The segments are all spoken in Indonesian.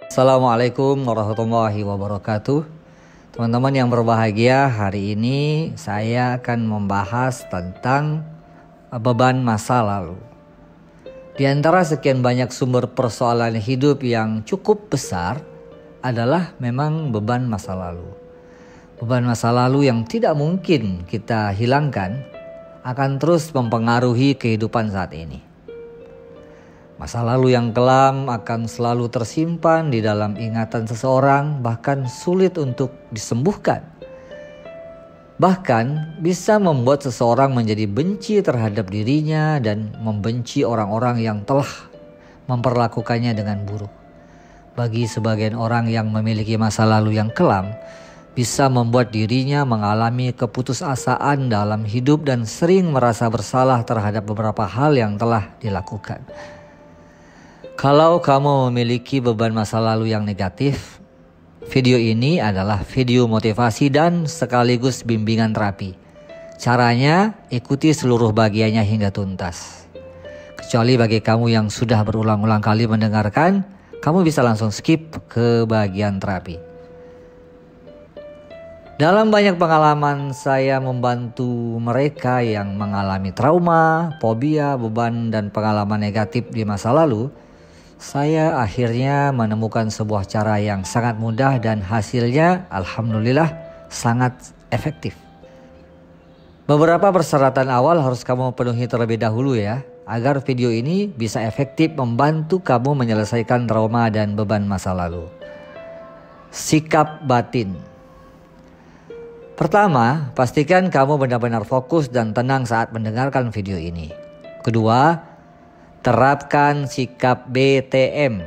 Assalamualaikum warahmatullahi wabarakatuh. Teman-teman yang berbahagia, hari ini saya akan membahas tentang beban masa lalu. Di antara sekian banyak sumber persoalan hidup yang cukup besar adalah memang beban masa lalu. Beban masa lalu yang tidak mungkin kita hilangkan akan terus mempengaruhi kehidupan saat ini. Masa lalu yang kelam akan selalu tersimpan di dalam ingatan seseorang, bahkan sulit untuk disembuhkan. Bahkan bisa membuat seseorang menjadi benci terhadap dirinya dan membenci orang-orang yang telah memperlakukannya dengan buruk. Bagi sebagian orang yang memiliki masa lalu yang kelam, bisa membuat dirinya mengalami keputusasaan dalam hidup dan sering merasa bersalah terhadap beberapa hal yang telah dilakukan. Kalau kamu memiliki beban masa lalu yang negatif, video ini adalah video motivasi dan sekaligus bimbingan terapi. Caranya, ikuti seluruh bagiannya hingga tuntas. Kecuali bagi kamu yang sudah berulang-ulang kali mendengarkan, kamu bisa langsung skip ke bagian terapi. Dalam banyak pengalaman saya membantu mereka yang mengalami trauma, fobia, beban, dan pengalaman negatif di masa lalu, saya akhirnya menemukan sebuah cara yang sangat mudah dan hasilnya alhamdulillah sangat efektif. Beberapa persyaratan awal harus kamu penuhi terlebih dahulu ya, agar video ini bisa efektif membantu kamu menyelesaikan trauma dan beban masa lalu. Sikap batin. Pertama, pastikan kamu benar-benar fokus dan tenang saat mendengarkan video ini. Kedua, terapkan sikap BTM.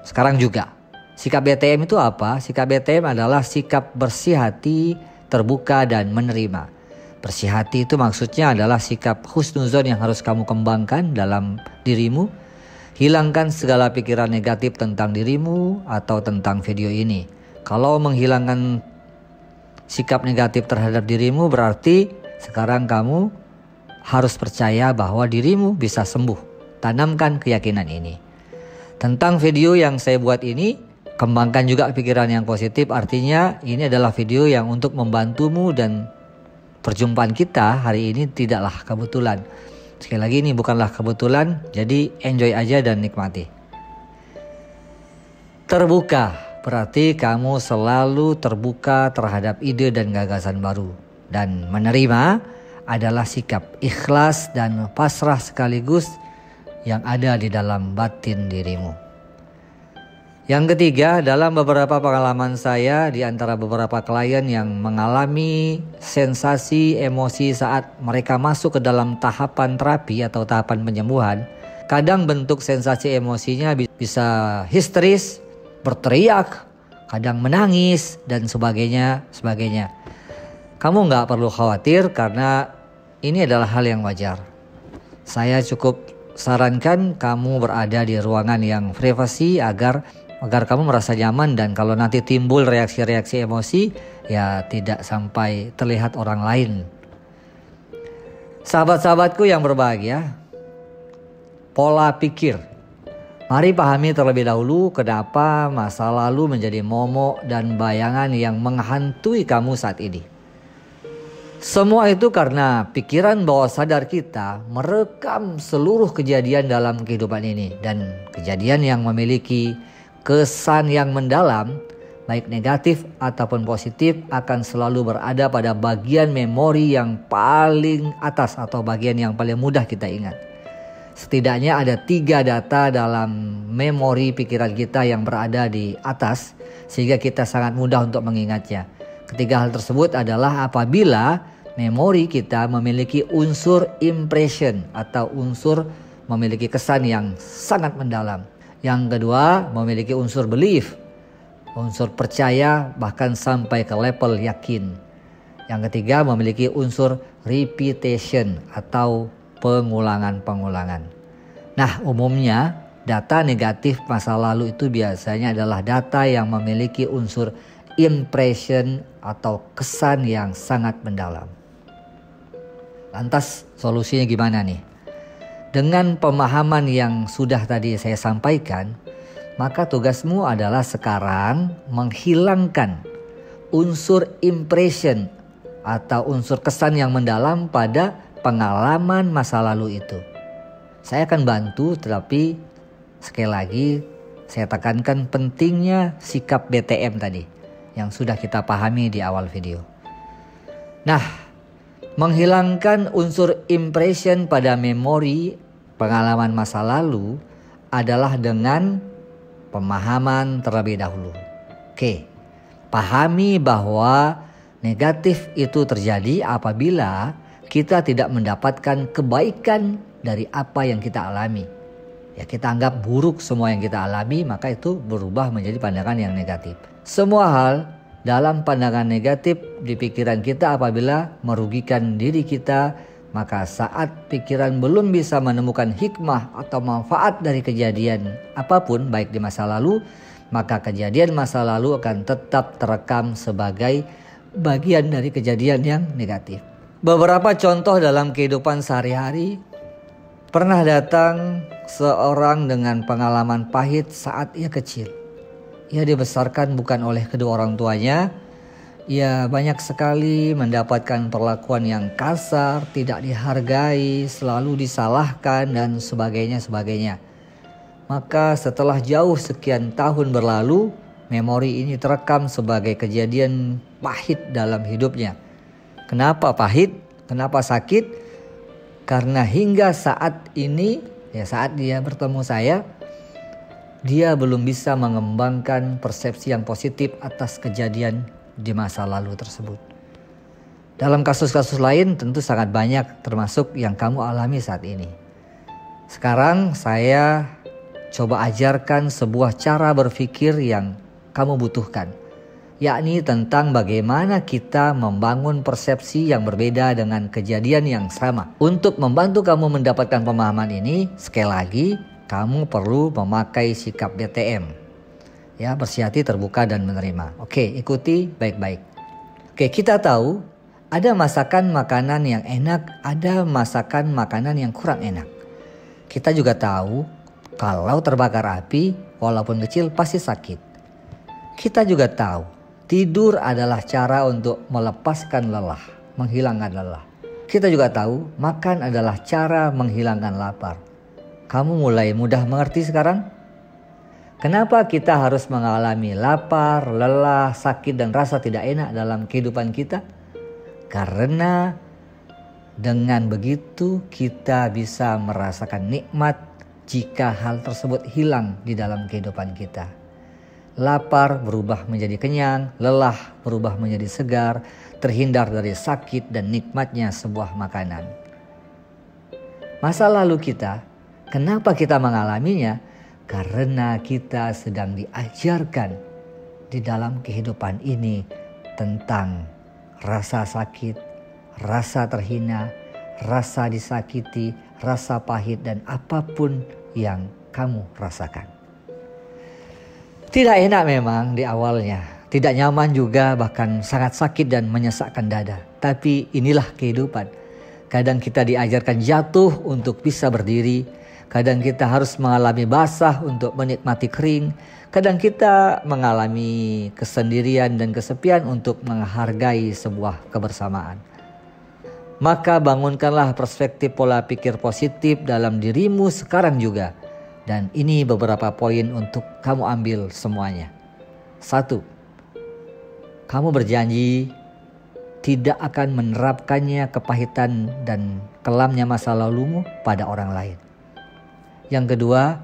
Sekarang juga. Sikap BTM itu apa? Sikap BTM adalah sikap bersih hati, terbuka, dan menerima. Bersih hati itu maksudnya adalah sikap husnuzon yang harus kamu kembangkan dalam dirimu. Hilangkan segala pikiran negatif tentang dirimu atau tentang video ini. Kalau menghilangkan sikap negatif terhadap dirimu, berarti sekarang kamu harus percaya bahwa dirimu bisa sembuh. Tanamkan keyakinan ini. Tentang video yang saya buat ini, kembangkan juga pikiran yang positif. Artinya ini adalah video yang untuk membantumu dan perjumpaan kita hari ini tidaklah kebetulan. Sekali lagi ini bukanlah kebetulan, jadi enjoy aja dan nikmati. Terbuka, berarti kamu selalu terbuka terhadap ide dan gagasan baru. Dan menerima adalah sikap ikhlas dan pasrah sekaligus yang ada di dalam batin dirimu. Yang ketiga, dalam beberapa pengalaman saya di antara beberapa klien yang mengalami sensasi emosi saat mereka masuk ke dalam tahapan terapi atau tahapan penyembuhan, kadang bentuk sensasi emosinya bisa histeris, berteriak, kadang menangis, dan sebagainya. Kamu nggak perlu khawatir karena ini adalah hal yang wajar. Saya cukup sarankan kamu berada di ruangan yang privasi agar kamu merasa nyaman, dan kalau nanti timbul reaksi-reaksi emosi ya tidak sampai terlihat orang lain. Sahabat-sahabatku yang berbahagia, pola pikir. Mari pahami terlebih dahulu kenapa masa lalu menjadi momok dan bayangan yang menghantui kamu saat ini. Semua itu karena pikiran bawah sadar kita merekam seluruh kejadian dalam kehidupan ini. Dan kejadian yang memiliki kesan yang mendalam, baik negatif ataupun positif, akan selalu berada pada bagian memori yang paling atas atau bagian yang paling mudah kita ingat. Setidaknya ada 3 data dalam memori pikiran kita yang berada di atas, sehingga kita sangat mudah untuk mengingatnya. Ketiga hal tersebut adalah apabila memori kita memiliki unsur impression atau unsur memiliki kesan yang sangat mendalam. Yang kedua, memiliki unsur belief, unsur percaya bahkan sampai ke level yakin. Yang ketiga, memiliki unsur repetition atau pengulangan-pengulangan. Nah, umumnya data negatif masa lalu itu biasanya adalah data yang memiliki unsur impression atau kesan yang sangat mendalam. Lantas solusinya gimana nih? Dengan pemahaman yang sudah tadi saya sampaikan, maka tugasmu adalah sekarang menghilangkan unsur impression atau unsur kesan yang mendalam pada pengalaman masa lalu itu. Saya akan bantu, tetapi sekali lagi saya tekankan pentingnya sikap BTM tadi yang sudah kita pahami di awal video. Nah, menghilangkan unsur impression pada memori pengalaman masa lalu adalah dengan pemahaman terlebih dahulu. Oke, pahami bahwa negatif itu terjadi apabila kita tidak mendapatkan kebaikan dari apa yang kita alami. Ya, kita anggap buruk semua yang kita alami, maka itu berubah menjadi pandangan yang negatif. Semua hal dalam pandangan negatif di pikiran kita apabila merugikan diri kita, maka saat pikiran belum bisa menemukan hikmah atau manfaat dari kejadian apapun baik di masa lalu, maka kejadian masa lalu akan tetap terekam sebagai bagian dari kejadian yang negatif. Beberapa contoh dalam kehidupan sehari-hari. Pernah datang seorang dengan pengalaman pahit saat ia kecil. Ia dibesarkan bukan oleh kedua orang tuanya. Ia banyak sekali mendapatkan perlakuan yang kasar, tidak dihargai, selalu disalahkan dan sebagainya. Maka setelah jauh sekian tahun berlalu, memori ini terekam sebagai kejadian pahit dalam hidupnya. Kenapa pahit? Kenapa sakit? Karena hingga saat ini, saat dia bertemu saya, dia belum bisa mengembangkan persepsi yang positif atas kejadian di masa lalu tersebut. Dalam kasus-kasus lain tentu sangat banyak, termasuk yang kamu alami saat ini. Sekarang saya coba ajarkan sebuah cara berpikir yang kamu butuhkan, yakni tentang bagaimana kita membangun persepsi yang berbeda dengan kejadian yang sama. Untuk membantu kamu mendapatkan pemahaman ini, sekali lagi kamu perlu memakai sikap BTM. Ya, bersih hati, terbuka dan menerima. Oke, ikuti baik-baik. Oke, kita tahu ada masakan makanan yang enak, ada masakan makanan yang kurang enak. Kita juga tahu kalau terbakar api, walaupun kecil pasti sakit. Kita juga tahu tidur adalah cara untuk melepaskan lelah, menghilangkan lelah. Kita juga tahu makan adalah cara menghilangkan lapar. Kamu mulai mudah mengerti sekarang? Kenapa kita harus mengalami lapar, lelah, sakit dan rasa tidak enak dalam kehidupan kita? Karena dengan begitu kita bisa merasakan nikmat jika hal tersebut hilang di dalam kehidupan kita. Lapar berubah menjadi kenyang, lelah berubah menjadi segar, terhindar dari sakit dan nikmatnya sebuah makanan. Masa lalu kita, kenapa kita mengalaminya? Karena kita sedang diajarkan di dalam kehidupan ini tentang rasa sakit, rasa terhina, rasa disakiti, rasa pahit dan apapun yang kamu rasakan. Tidak enak memang di awalnya, tidak nyaman juga, bahkan sangat sakit dan menyesakkan dada. Tapi inilah kehidupan. Kadang kita diajarkan jatuh untuk bisa berdiri. Kadang kita harus mengalami basah untuk menikmati kering. Kadang kita mengalami kesendirian dan kesepian untuk menghargai sebuah kebersamaan. Maka bangunkanlah perspektif pola pikir positif dalam dirimu sekarang juga. Dan ini beberapa poin untuk kamu ambil semuanya. 1. Kamu berjanji tidak akan menerapkannya kepahitan dan kelamnya masa lalumu pada orang lain. Yang kedua,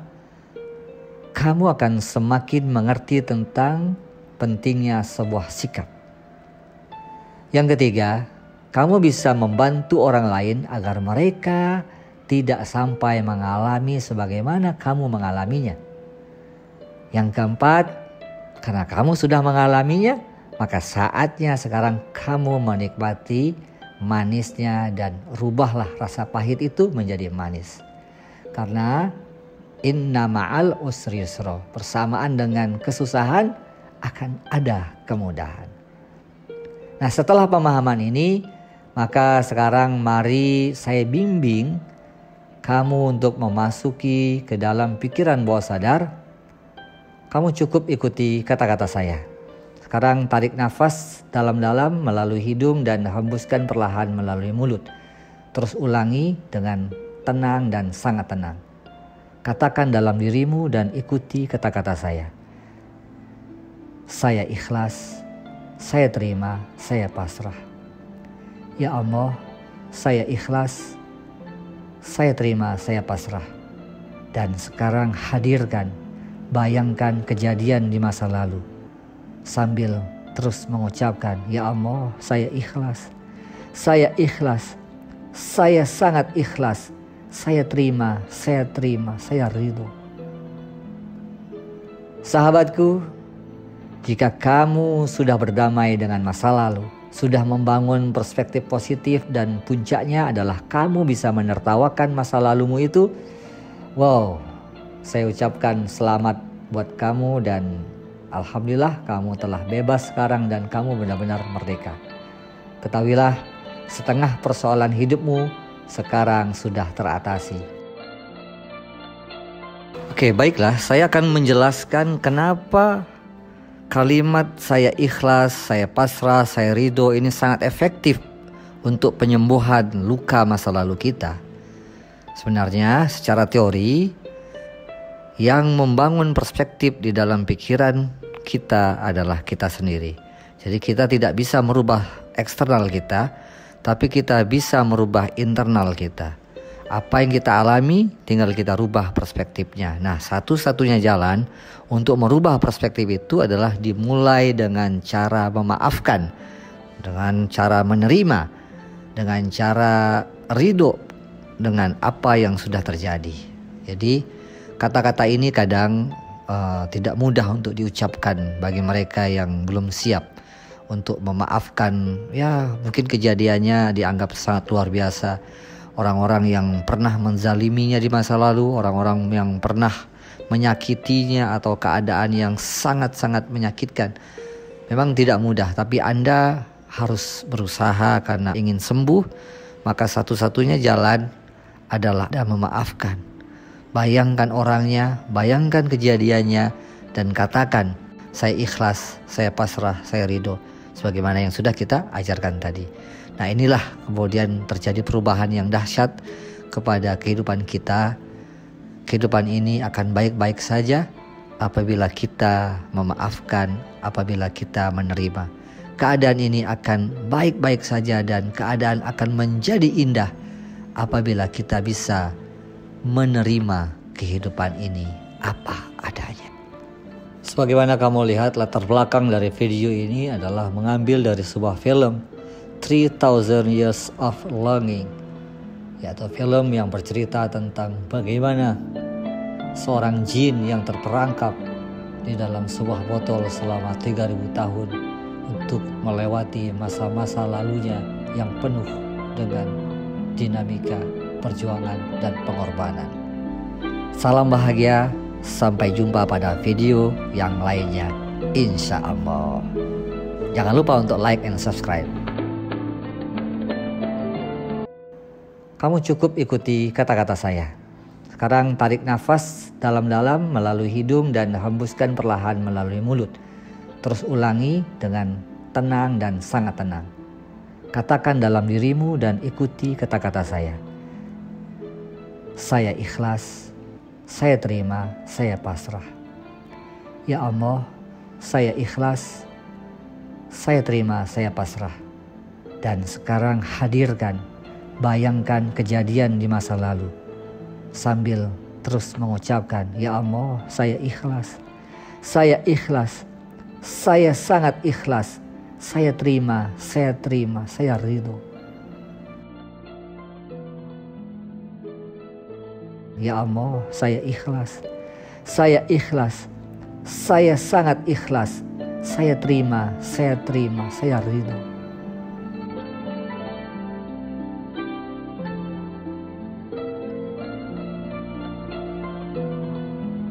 kamu akan semakin mengerti tentang pentingnya sebuah sikap. Yang ketiga, kamu bisa membantu orang lain agar mereka tidak sampai mengalami sebagaimana kamu mengalaminya. Yang keempat, karena kamu sudah mengalaminya, maka saatnya sekarang kamu menikmati manisnya dan rubahlah rasa pahit itu menjadi manis. Karena inna ma'al usri yusra, bersamaan dengan kesusahan akan ada kemudahan. Nah, setelah pemahaman ini, maka sekarang mari saya bimbing kamu untuk memasuki ke dalam pikiran bawah sadar Kamu cukup ikuti kata-kata saya. Sekarang tarik nafas dalam-dalam melalui hidung dan hembuskan perlahan melalui mulut. Terus ulangi dengan tenang dan sangat tenang. Katakan dalam dirimu dan ikuti kata-kata saya. Saya ikhlas, saya terima, saya pasrah. Ya Allah, saya ikhlas, saya terima, saya pasrah. Dan sekarang hadirkan, bayangkan kejadian di masa lalu. Sambil terus mengucapkan, ya Allah, saya ikhlas, saya sangat ikhlas, saya terima, saya ridho. Sahabatku, jika kamu sudah berdamai dengan masa lalu, sudah membangun perspektif positif dan puncaknya adalah kamu bisa menertawakan masa lalumu itu, wow, saya ucapkan selamat buat kamu dan alhamdulillah kamu telah bebas sekarang dan kamu benar-benar merdeka. Ketahuilah, setengah persoalan hidupmu sekarang sudah teratasi. Oke, baiklah, saya akan menjelaskan kenapa kalimat saya ikhlas, saya pasrah, saya ridho ini sangat efektif untuk penyembuhan luka masa lalu kita. Sebenarnya secara teori, yang membangun perspektif di dalam pikiran kita adalah kita sendiri. Jadi kita tidak bisa merubah eksternal kita, tapi kita bisa merubah internal kita. Apa yang kita alami tinggal kita rubah perspektifnya. Nah, satu-satunya jalan untuk merubah perspektif itu adalah dimulai dengan cara memaafkan, dengan cara menerima, dengan cara ridho dengan apa yang sudah terjadi. Jadi kata-kata ini kadang tidak mudah untuk diucapkan bagi mereka yang belum siap untuk memaafkan. Ya, mungkin kejadiannya dianggap sangat luar biasa. Orang-orang yang pernah menzaliminya di masa lalu, orang-orang yang pernah menyakitinya atau keadaan yang sangat-sangat menyakitkan. Memang tidak mudah, tapi Anda harus berusaha karena ingin sembuh. Maka satu-satunya jalan adalah memaafkan. Bayangkan orangnya, bayangkan kejadiannya, dan katakan, saya ikhlas, saya pasrah, saya ridho. Sebagaimana yang sudah kita ajarkan tadi. Nah, inilah kemudian terjadi perubahan yang dahsyat kepada kehidupan kita. Kehidupan ini akan baik-baik saja apabila kita memaafkan, apabila kita menerima. Keadaan ini akan baik-baik saja dan keadaan akan menjadi indah apabila kita bisa menerima kehidupan ini apa adanya. Sebagaimana kamu lihat, latar belakang dari video ini adalah mengambil dari sebuah film 3000 Years of Longing, yaitu film yang bercerita tentang bagaimana seorang jin yang terperangkap di dalam sebuah botol selama 3000 tahun untuk melewati masa-masa lalunya yang penuh dengan dinamika, perjuangan, dan pengorbanan. Salam bahagia, sampai jumpa pada video yang lainnya, insya Allah. Jangan lupa untuk like and subscribe. Kamu cukup ikuti kata-kata saya. Sekarang tarik nafas dalam-dalam melalui hidung dan hembuskan perlahan melalui mulut. Terus ulangi dengan tenang dan sangat tenang. Katakan dalam dirimu dan ikuti kata-kata saya. Saya ikhlas, saya terima, saya pasrah. Ya Allah, saya ikhlas, saya terima, saya pasrah. Dan sekarang hadirkan, bayangkan kejadian di masa lalu. Sambil terus mengucapkan, ya Allah, saya ikhlas, saya sangat ikhlas, saya terima, saya ridho. Ya Allah, saya ikhlas, saya sangat ikhlas, saya terima, saya ridho.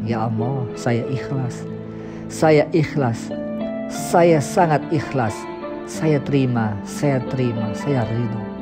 Ya Allah, saya ikhlas, saya sangat ikhlas, saya terima, saya ridho.